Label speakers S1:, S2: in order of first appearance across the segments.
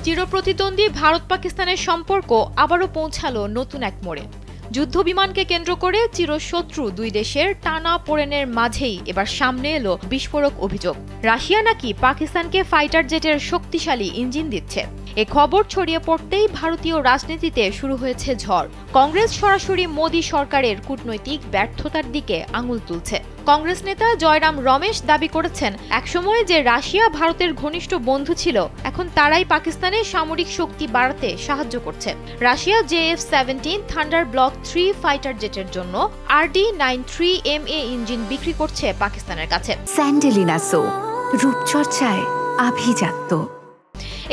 S1: চিরপ্রতিদ্বন্দ্বী ভারত পাকিস্তানের সম্পর্ক আবারও পৌঁছালো নতুন এক মোড়ে। যুদ্ধবিমানকে কেন্দ্র করে চিরশত্রু দুই দেশের টানা পোড়েনের মাঝেই এবার সামনে এলো বিস্ফোরক অভিযোগ। রাশিয়া নাকি পাকিস্তানকে ফাইটার জেটের শক্তিশালী ইঞ্জিন দিচ্ছে। এ খবর ছড়িয়ে পড়তেই ভারতীয় রাজনীতিতে শুরু হয়েছে ঝড়। কংগ্রেস সরাসরি মোদী সরকারের কূটনৈতিক ব্যর্থতার দিকে আঙুল তুলছে। কংগ্রেস নেতা জয়রাম রমেশ দাবি করেছেন, একসময় যে রাশিয়া ভারতের ঘনিষ্ঠ বন্ধু ছিল, এখন তারাই পাকিস্তানের সামরিক শক্তি বাড়াতে সাহায্য করছে। Russia JF-17 thunder block 3 fighter জেটের জন্য RD-93MA ইঞ্জিন বিক্রি করছে পাকিস্তানের কাছে।
S2: স্যান্ডেলিনা সো, রূপচর্চায় আভিজাত্য।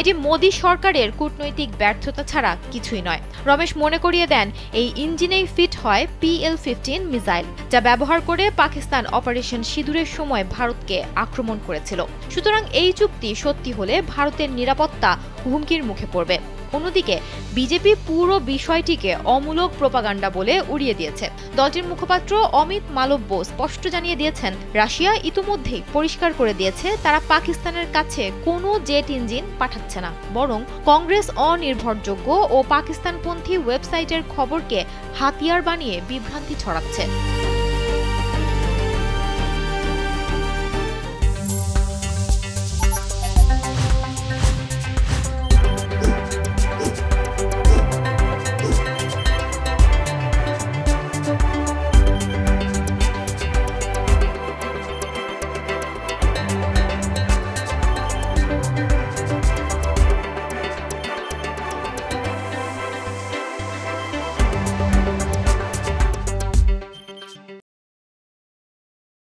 S1: এটি মোদী সরকারের কূটনৈতিক ব্যর্থতা ছাড়া কিছুই নয়। রমেশ মনে করিয়ে দেন, এই ইঞ্জিনেই ফিট হয় PL-15 মিসাইল, যা ব্যবহার করে পাকিস্তান অপারেশন সিঁদুরের সময় ভারতকে আক্রমণ করেছিল। সুতরাং এই চুক্তি সত্যি হলে ভারতের নিরাপত্তা হুমকির মুখে পড়বে। অন্যদিকে বিজেপি পুরো বিষয়টিকে অমূলক প্রোপাগান্ডা বলে উড়িয়ে দিয়েছে। দলটির মুখপাত্র অমিত মালব্য স্পষ্ট জানিয়ে দিয়েছেন, রাশিয়া ইতিমধ্যেই পরিষ্কার করে দিয়েছে তারা পাকিস্তানের কাছে কোনো জেট ইঞ্জিন পাঠাচ্ছে না, বরং কংগ্রেস অনির্ভরযোগ্য ও পাকিস্তানপন্থী ওয়েবসাইটের খবরকে হাতিয়ার বানিয়ে বিভ্রান্তি ছড়াচ্ছে।